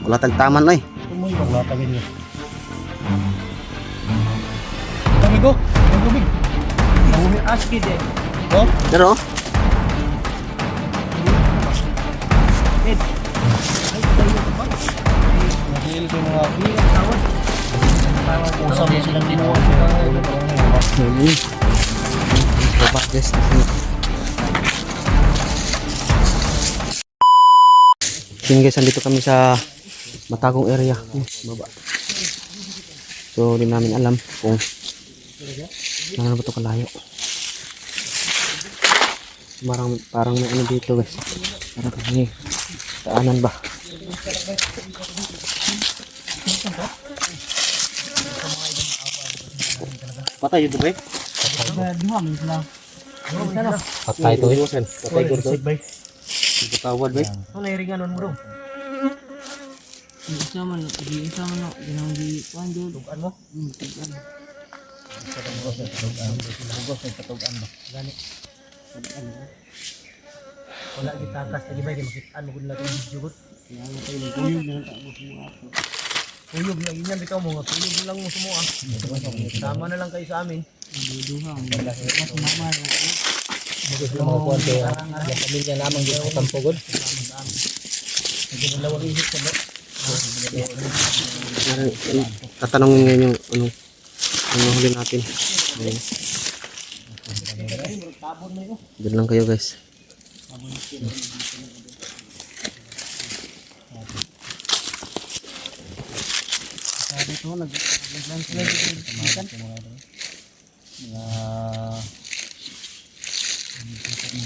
Wala tag taman oy. Tumoy wala tagin niya. Tubig ko. Tubig. Tubig aski din. Oh, Pero Ed. Ay, tayo ka ba? nahil ko mga Hindi ka tawad. usap mo silang ginawa sila. Babagas. Yun guys, andito kami sa Matagong area. Baba. So, di namin alam kung ano ba ito kalayo. Parang may ano dito guys. Parang may daanan ba? Patay dito ba eh? Duha min sila. Patay ito eh. Patay ko ito. Bay. Patawad ba eh? Ano nairinganon mo daw? Isa man no, ginang di kuan jud. Tugan mo? Tugan. Bugos ay katugan ba? Gani. Wala gitakas lagi bay makitaan mo gud lang yung video gud. Yang tayo ng kuyog na ta mo semua ato. Kuyog lang inyan bitaw mo, kuyog lang mo semua. Sama na lang kayo sa amin. Duduha ang mas mama lang. Bugos yung mga kuwan kaya yung pamilya namang dito sa Tampogod. Dalawang ihip sa ba? Tatanungin ngayon yung ano huli natin. Ayun. Doon lang kayo guys. Dito naglan sila dito.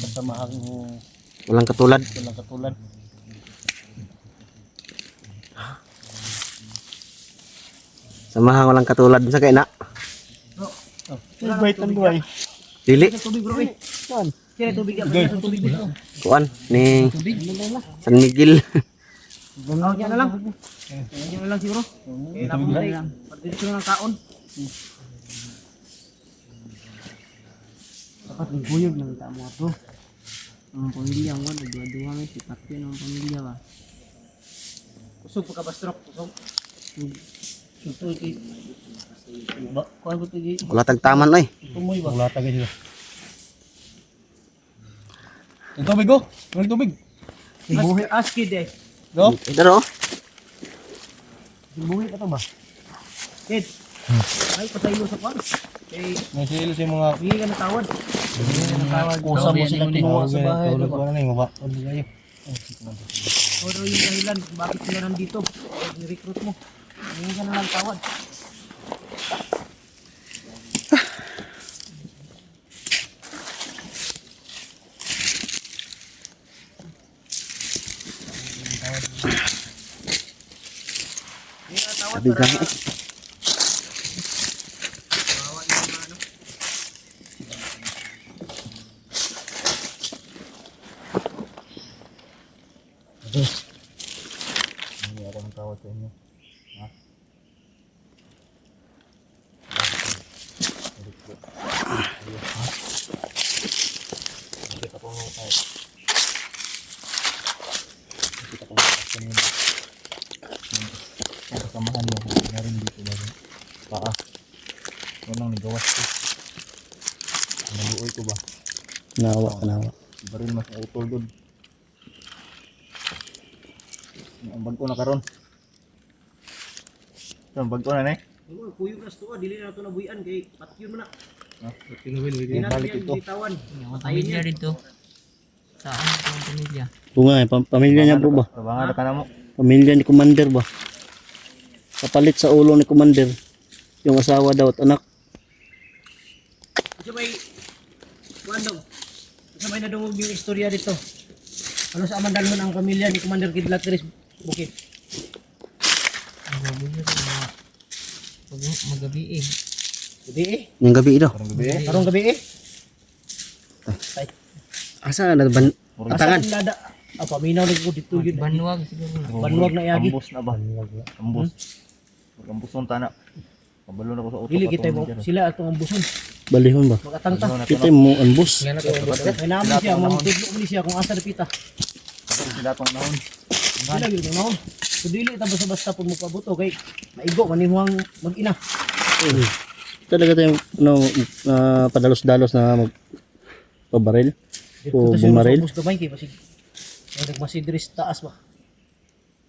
Kasamaang Walang katulad. walang katulad. Samahan walang katulad sa kay na. Bay tanduay. Dili. Tubig bro eh. Kuan. Kaya tubig ka tubig dito. Kuan ni Tubig. San Miguel. Oh, yan na lang. Yan na lang siguro. Eh, tapos lang. Pagdito ng kaon. Dapat ng buyog ng tamo ato. Ang pamilya mo, nagduwa-duwa may sipat yun ang pamilya ba. Kusog pa ka ba stroke? Kusog? Ito iti. Kuha ko iti. Wala tag taman oy. Tumoy ba? Wala tagin niya. Ang tubig ko. Ang tubig. Aski de. Go. Pero Buhay pa to ba? Kid. Ay, patayo sa kwan. Eh, Nasilis yung mga hindi ka natawad. usap mo silang ginawa sa bahay. Tulad ko na yung maba. Pero yung dahilan kung bakit sila nandito. I-recruit mo. Hindi ka na lang tawad. sabi ka Hindi ako ng tawad sa inyo. Ha? Nakita ko nga tayo. Nakita ko nga kanina. Ang kasamahan mo, narin dito ba rin? Paa. Unang nigawas ko. Naluoy ko ba? nawa nawa. Baril mas utol doon. Ang bag ko na karon. Ang bag ko na ne. Kuyog na ito, dili na ito nabuyan kay patyon mo na. Hindi balik ito. Bitawan. Pamilya dito. Saan ang pamilya? Bunga pamilya niya bro ba? Tabangan ka na mo. Pamilya ni Commander ba? Kapalit sa ulo ni Commander. Yung asawa daw at anak. Kasi may kuandong. Kasi may nadungog yung istorya dito. Ano sa amandalman ang pamilya ni Commander Kidlat Bukit. Ang gabi magabi eh. Gabi eh. Yung gabi daw. Karong gabi eh. Karong gabi eh. Asa na ban atangan. Lada. Paminaw na ko dito yun. Banwag siguro. Banwag na yagi. Ambos na ba? Ambos. Ambos ng tana. Pabalo na ko sa auto. Dili kita mo sila atong ambuson. Balihon ba? Magatangta. Kita mo anbus. May naman siya, mong tudlo mo siya kung asa dapita. Sila pang naon. Sila gyud no. So dili ta basta-basta pud mo pabuto kay maigo manimuhang mag-ina. Talaga tayong padalos-dalos na magpabaril. O bumaril. Ubos gamay kay basig. Ay nagmasidris taas ba.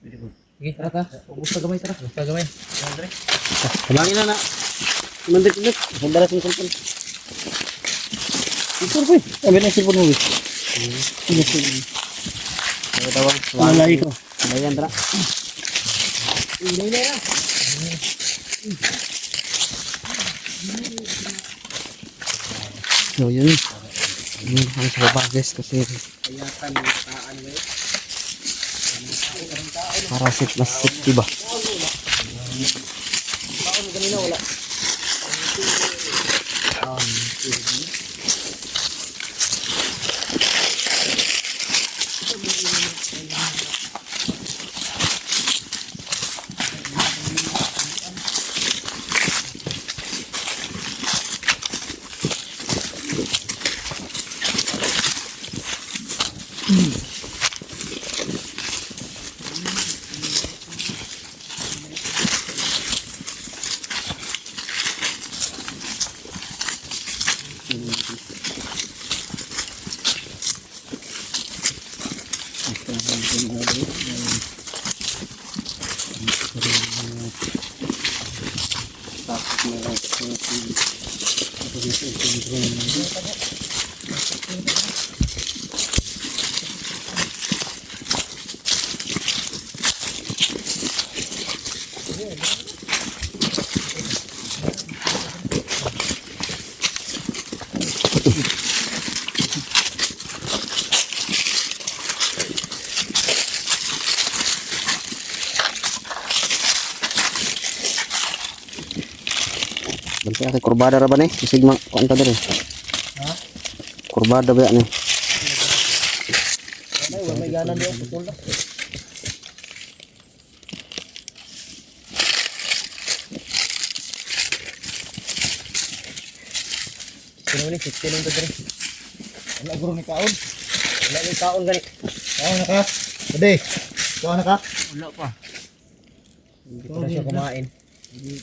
Sige, tara ta. Ubos ta gamay tara. Ubos ta gamay. Andre. Sabangin na na. Mandik-dik. Sandala sa cellphone. Ito po eh. Sabi na sipon mo eh. Ano tawag? Malay ko. Ayan, tara. Hindi na lang. So, yun. Yun ang sa baba, guys, kasi para mas safety ba? Bantay kay kurbada ra ba ni? Sigma kuan ta diri. Ha? Kurbada ba ni? Ay, may ganan diyo putol na. Sino ni sit nung dere? Wala guro ni kaon. Wala ni taon gani. Kaon na ka. Ade. Kaon na ka. Wala pa. Hindi ko na siya kumain. Hindi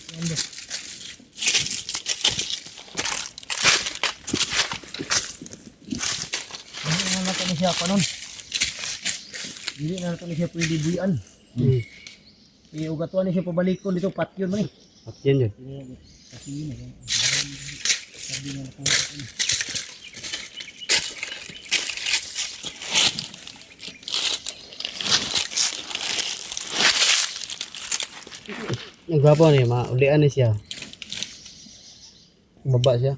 na natin na siya panon. Hindi na natin na siya pwede buyan. Iugatuan niya siya pabalikon dito patyon man eh. At yan yun. Nagwapo ni, maulian ni siya. Baba siya.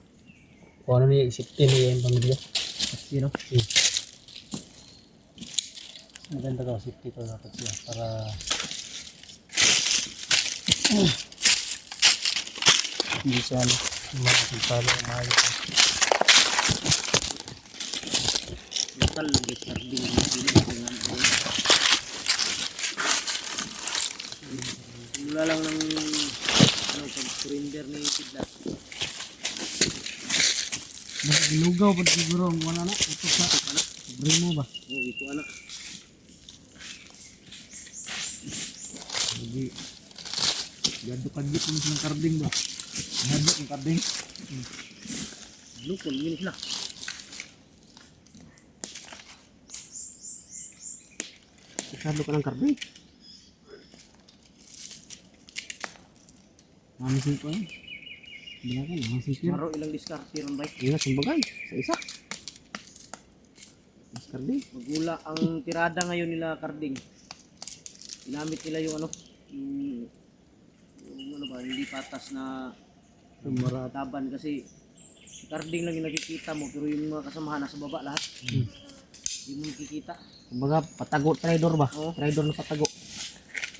Kung ano niya, isipin niya yung pamilya. You know? Maganda daw safety to dapat siya para hindi siya makakitalo ng maayos. Lokal lagi sarding mula lang ng ano pag-surrender ni Kidlat. Lugaw pa siguro ang wala na. Ito sa anak. Bring mo ba? Oh, ito anak. Hindi. Gado kagit mo ng karding ba? Gado ng karding. Lukon min sila. Isado ka ng karbe. Mamisin ko eh. Bila ka na, masisir. Maro ilang diskarte ron bay. Ingat sa bagay. Sa isa. Mas karbe. Magula ang tirada ngayon nila Karding. Ginamit nila yung ano, yung ano ba, hindi patas na taban kasi si Karding lang yung nakikita mo pero yung mga kasamahan nasa baba lahat. Hindi mo nakikita. Kumbaga, patago, trader ba? Oo. Trader na patago.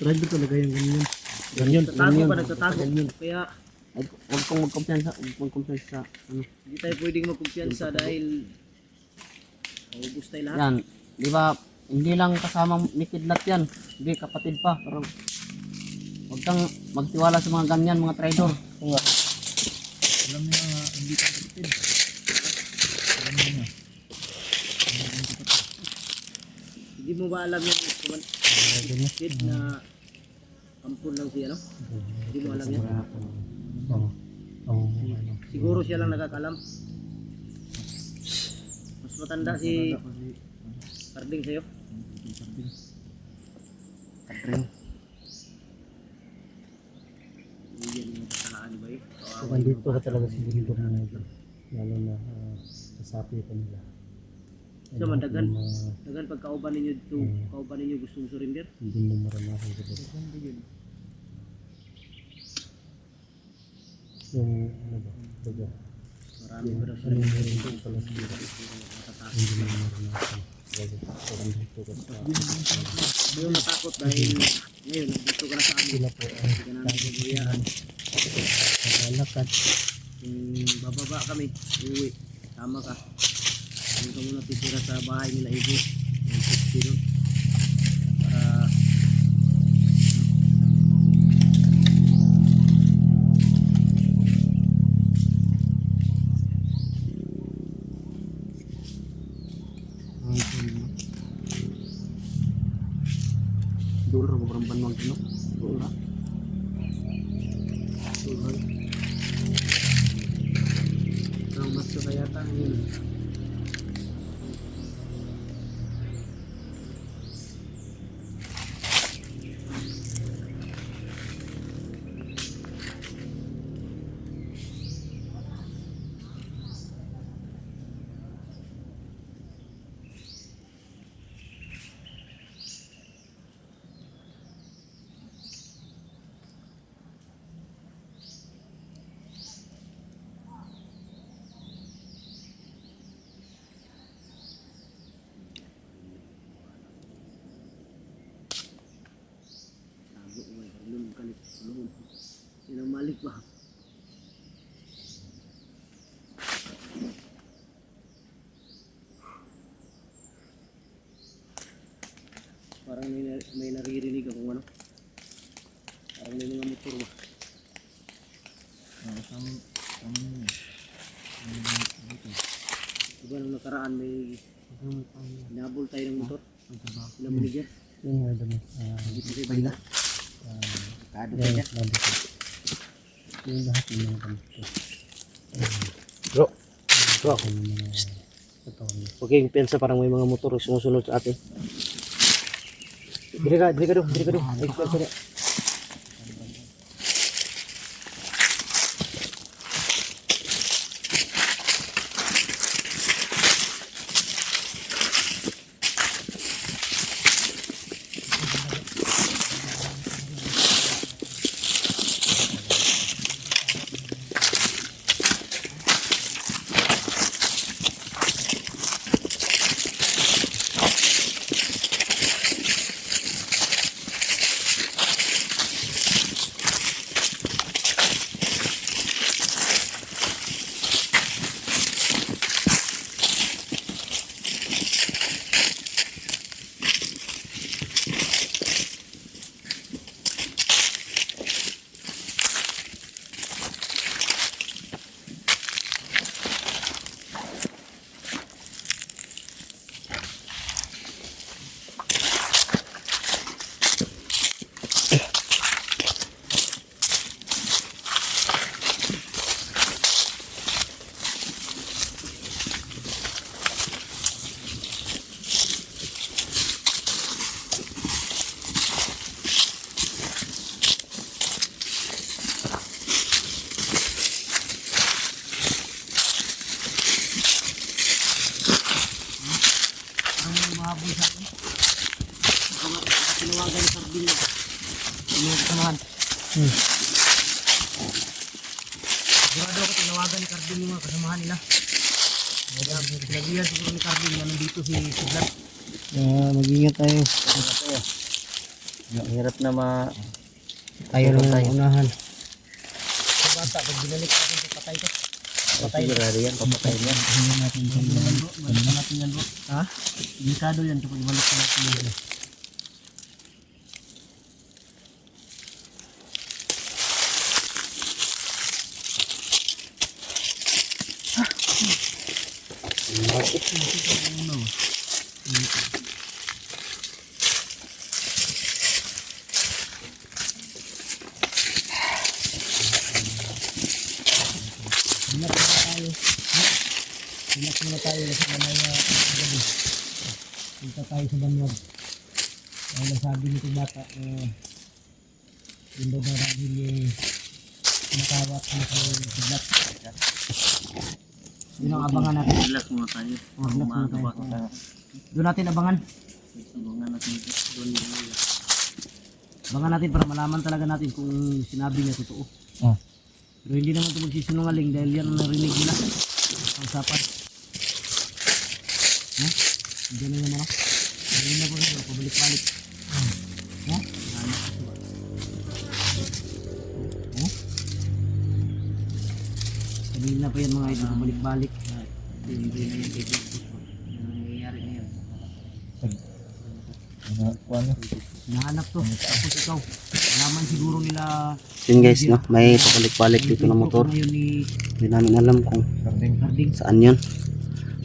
Trade talaga yung ganyan. Ganyan, Nagtatago pa, nagtatago. Kaya Ay, huwag kong magkumpiyansa. Huwag kong magkumpiyansa sa ano. hindi tayo pwedeng magkumpiyansa dahil ubus tayo lahat. Yan. Di ba, hindi lang kasama ni Kidlat yan. Hindi, kapatid pa. Pero, huwag kang magtiwala sa mga ganyan, mga trader. Alam niya nga, hindi ka kapatid. Alam niya. Hindi mo ba alam yung Kid na ampun lang siya, no? Hindi mo alam yan. Siguro siya lang nakakalam. Mas matanda si Carding sa'yo. Katring. Yan yung kasalaan ba eh. So, andito ka talaga si Lindong na ito. Lalo na kasapi pa nila. So, madagan. Dagan pagkauban ninyo ito. Kauban ninyo gustong surrender. Hindi mo maranasan ko ba? Yung ano ba? Baga. Marami ba daw surrender ito. Hindi mo maranasan. Baga. So, andito ka sa... Hindi mo natakot dahil ngayon nandito ka na sa amin. Sila po ay Hindi ka namin gagawiyaan. naglalakad. Bababa kami. Uwi. Tama ka. Hindi ka muna titira sa bahay nila Ibo. Yung 60 nun. Para Dulu ra barang banwang kino. Dulu ra. ang mas kaya yun. Yan ang malik ba? Parang may naririnig akong ano. Parang may mga motor ba? Diba nung nakaraan may hinabol tayo ng motor? Ilang manager? Yung nga dami. Hindi pa rin ba? Kado ka dyan? Yung lahat ng mga ganito. Bro. Bro. Yung mga katawan. Okay, yung pensa parang may mga motor sumusunod sa atin. Dili ka do. Ay, pensa na. Tinawagan ni Carding na. Mga kasamahan. Sigurado ako tinawagan ni Carding yung mga kasamahan nila. Sinabihan siguro ni Carding na nandito si Sidlat. Mag-ingat tayo. Hirap na Tayo lang ang unahan. Sa bata, pag binalik natin sa patay ko. Sigurado yan, papatay yan. Hindi natin Balik natin yan bro. Ha? Delikado yan kapag ibalik natin yan. Relax muna tayo. Relax muna tayo kasi mamaya gabi. Punta tayo sa Banwag. Ang nasabi nito bata, yung daw na dahil nakawat na sa kidlat. Yun ang abangan natin. Relax muna tayo. Relax muna tayo. Doon natin abangan. Abangan natin doon. Abangan natin para malaman talaga natin kung sinabi niya totoo. Oh. Pero hindi naman ito magsisinungaling dahil yan ang narinig nila. Ang usapan. Ha? Diyan na naman ako. Hindi na po rin. Pabalik-balik. Ha? Ha? Sabihin na pa yan mga ito. Pabalik-balik. Hindi na yan kay Facebook. Nangyayari na yan. Ano? Nahanap to. Tapos ikaw. Alaman siguro nila. Yun guys, no? May pabalik-balik dito na motor. Ngayon ni Hindi namin alam kung Karding. Harding. saan yun.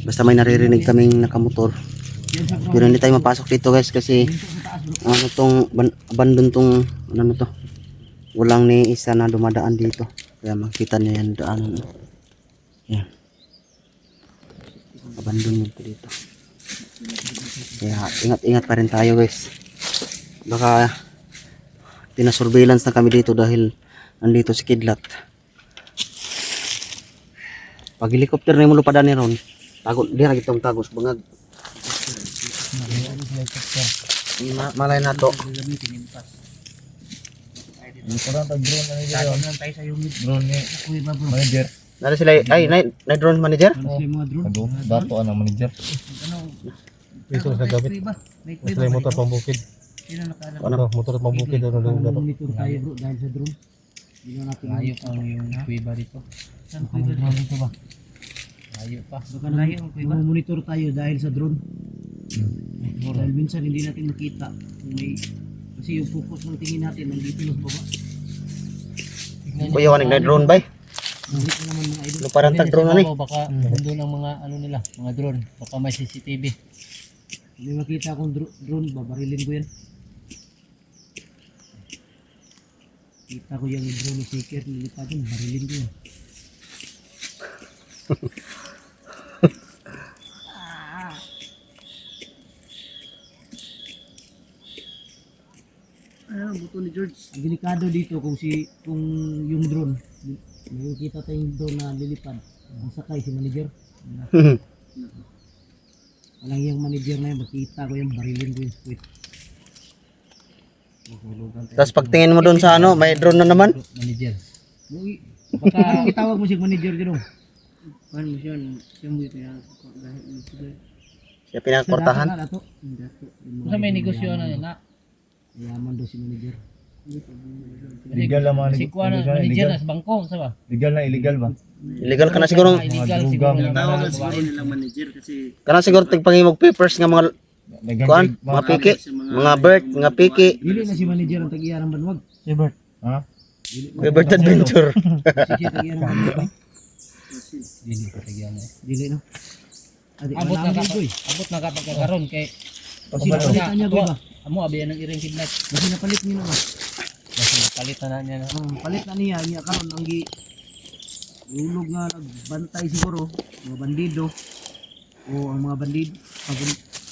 Basta may naririnig kaming nakamotor. Yan sa Pero hindi tayo mapasok dito guys kasi ano tong abandon tong ano to. Walang ni isa na dumadaan dito. Kaya makita niyo yan daan. Yan. Abandon yun po dito. Kaya ingat-ingat pa rin tayo guys. Baka tinasurveillance na kami dito dahil nandito si Kidlat. Pag helicopter na yung lupadan ni Ron, tago, di na kitong tagos bangag. Malay na to. Yung parang tag-drone na nila yun. tayo sa unit. Drone ni Kuya ba bro? manager. Nara sila, ay, na drone manager? Ano sila yung mga drone? Ano? Dato ang manager. Ano? Ito sa gamit. Sila yung motor pambukid. Sino nakaalam? Ano? Motor pambukid. Monitor tayo bro dahil sa drone. Hindi na natin. Layo pang yung kuiba dito. Saan kuya ba dito ba? Layo pa. Baka layo ang kuya ba? Monitor tayo dahil sa drone. Dahil minsan hindi natin makita kung may kasi yung focus ng tingin natin nandito sa baba. Kuya wanig na drone bay. Nandito naman mga idol. No parang tag drone na ni. Baka nandun ang mga ano nila, mga drone. Baka may CCTV. Hindi makita akong drone, babarilin ko yan. Kita ko yung drone ni Shaker, nilipad yun, barilin ko yan. Ano, buto ni George. Ang delikado dito kung yung drone, may kita tayong drone na lilipad. Ang sakay si manager. Walang yung manager na yun, makita ko yung barilin ko yung squid. Tapos pagtingin mo doon sa ano, may drone na naman. Manager. Baka itawag mo si manager dyan o. Paano mo siya? Siya mo ito yan. Siya pinagportahan. Kasi may negosyo na nila. Yaman daw si manager. Legal lang mga Si kuha na manager na sa bangko, sa ba? Legal na illegal ba? Illegal ka na siguro. Illegal Mga siguro. drugang. Tawagan siguro nilang manager kasi Kana siguro tigpangimog papers nga mga May kuan, mga piki, mga bird, mga piki. dili na si manager ang tag-iya ng Banwag. Si Bert. Ha? May bird adventure. Si siya tag-iya ng Banwag. Dili ko tigyan eh. Dili no. Adi, Abot na malaman kapag ko eh. abot na kapag kagaron kay Kasi napalitan niya ko ba? amo abi ang iring kidnap. Kasi napalit niya na ba? Kasi palit na niya na. Palit na niya karon ang ulog nga nagbantay siguro mga bandido o ang mga bandid pag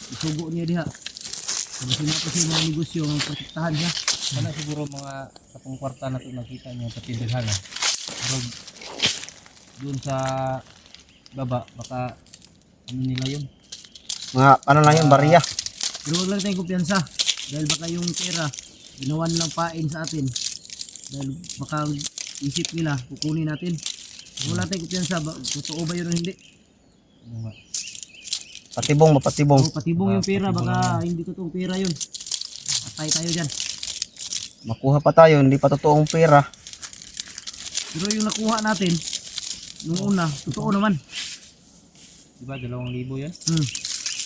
isugo niya diha. Kasi nato siya mga negosyo ang protektahan siya. Wala siguro mga katong kwarta na ito nakita niya patindahan na. Pero doon sa baba baka ano nila yun. Mga ano lang yun, bariya. Pero wag lang tayong kumpiyansa dahil baka yung pera ginawan lang pain sa atin dahil baka ang isip nila kukunin natin. Wala tayong kumpiyansa ba totoo ba yun o hindi? Ano nga. Patibong, mapatibong. O patibong yung pera baka hindi totoong pera yun. Atay tayo dyan. Makuha pa tayo, hindi pa totoong pera. Pero yung nakuha natin nung una, totoo naman. Diba 2,000 yan?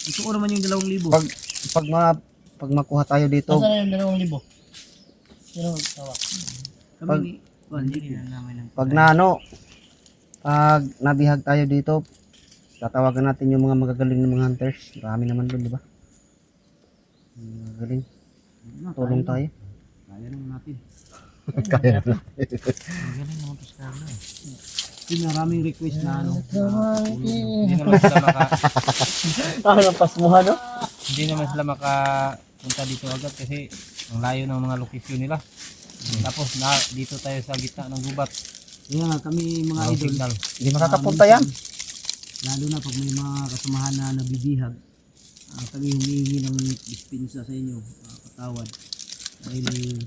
Totoo naman yung 2,000. Pag makuha tayo dito, Asa na yung 2,000? Sino tawa? Kami pag- ni Juan, pag na ano, pag nabihag tayo dito, tatawagan natin yung mga magagaling ng mga hunters. Marami naman doon, di ba? Magaling. Tulong tayo. Kaya naman natin. Kaya na. Magaling naman to sa Yung maraming request na ano. Hindi naman sila Lampas mo ano? hindi naman sila makapunta dito agad kasi ang layo ng mga lokasyon nila. Tapos dito tayo sa gitna ng gubat. Kaya nga kami mga Ang idol, signal. Hindi makakapunta yan. lalo na pag may mga kasamahan na nabibihag, kami humihingi ng dispensa sa inyo, patawad. Dahil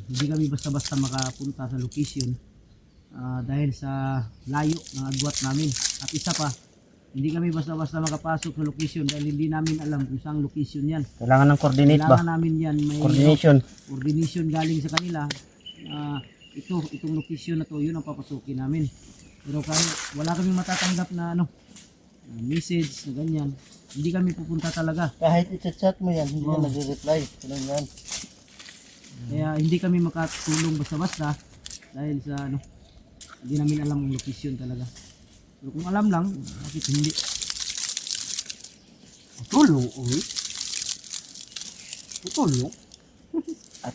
hindi kami basta-basta makapunta sa location dahil sa layo ng agwat namin. At isa pa, hindi kami basta-basta makapasok sa location dahil hindi namin alam kung saan location yan. Kailangan ng coordinate ba? Kailangan namin yan, may Coordination. coordination galing sa kanila. Itong location na to, yun ang papasukin namin. Pero kahit wala kami matatanggap na message na ganyan, hindi kami pupunta talaga. Kahit i-chat mo yan, hindi Oo. yan nagre-reply. Ganun yan. Kaya hindi kami makatulong basta-basta dahil sa hindi namin alam ang location talaga. Pero kung alam lang, bakit hindi? Tulong, uy. Tulong.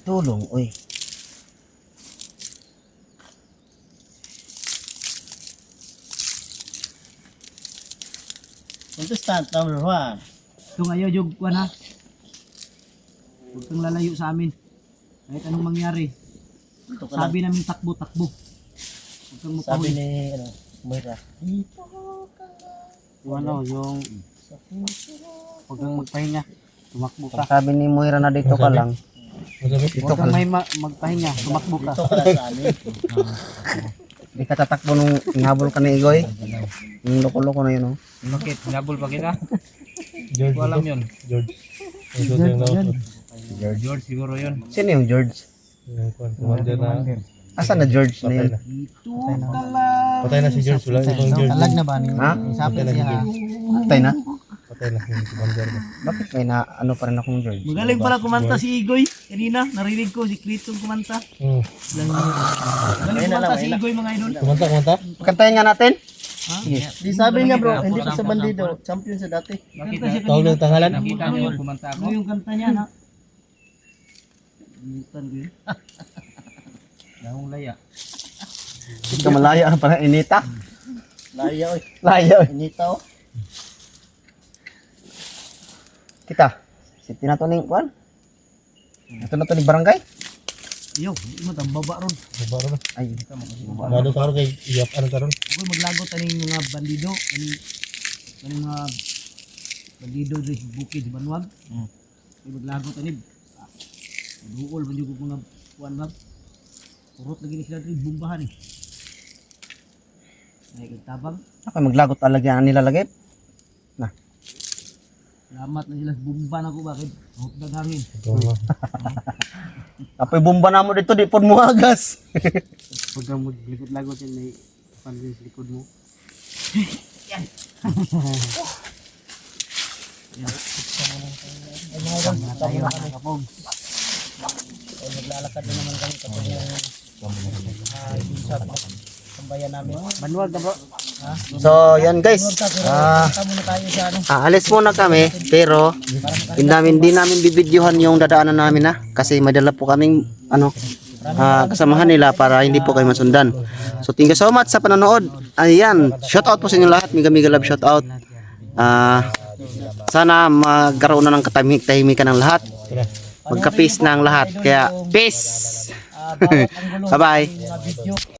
Tulong, uy. Contestant number 1. Ito ngayon yung kuwan ha. Huwag kang lalayo sa amin. Kahit anong mangyari. Ito ka lang. Sabi namin takbo-takbo. Huwag kang Sabi mapahuli. ni Moira. Yung huwag kang magpahinga. Tumakbo ka. Sabi ni Moira na dito ka lang. Dito ka lang. Magpahinga. Tumakbo ka. Ito ka lang sa amin. Hindi ka tatakbo nung inhabol ka ni Igoy. Yung loko-loko na yun, oh. Bakit? Hinabol pa kita? George. Alam yun. George. George siguro yun. Sino yung George? Commander na. Asan na George na yun? Ito ka lang. Patay na si George. Wala ibang George. Alag na ba? Ha? Sabi siya ha. Patay na? Patay na yung commander na. Bakit may na ano pa rin akong George? Magaling pala kumanta si Igoy. Kanina, narinig ko si Kritong kumanta. Magaling kumanta si Igoy mga idol. Kumanta. Kantayin nga natin. Di sabi niya bro, hindi pa sa bandido. Champion sa dati. Bakit? Kanta siya Tawag kanina. ng tangalan. Nakita niyo yung kumanta ako? Ano yung kanta niya na? Bilitan ko yun. Dahong laya. Hindi ka malaya para inita. Laya oy. Laya. Oy. Inita oh. Kita. Si tinatuning kuan. Ito na to ni barangay. Yo, imo tang baba ron. Baro na. Ay. Lalo ka ron kay iyak ano karon. Ako maglagot aning mga bandido, aning mga bandido sa bukid sa Banwag. Ay maglagot aning. Duol man yung mga kuan mab. Kurot lagi ni sila diri bumbahan eh. Ay tabang. Ako maglagot alagyan nila lagay. Salamat na sila sa bumba na ko bakit. Hukdag hangin. Apoy bomba na mo dito di pod mo agas. Pag mo likod-lagot yan may pansin sa likod mo. Yan. Tayo mga kapog. Ay, naglalakad na naman kami kapag yung sambayan namin. Manuwag na bro. So, yan guys. Tama na tayo sa ano. Aalis muna kami pero hindi namin bibidyohan yung dadaanan namin ha kasi may dala po kaming kasamahan nila para hindi po kayo masundan. So thank you so much sa panonood. Ayan, shout out po sa inyo lahat. Mega love shout out. Sana magkaroon na ng katahimikan ng lahat. Magka-peace na ang lahat. Kaya peace. Bye bye. Video.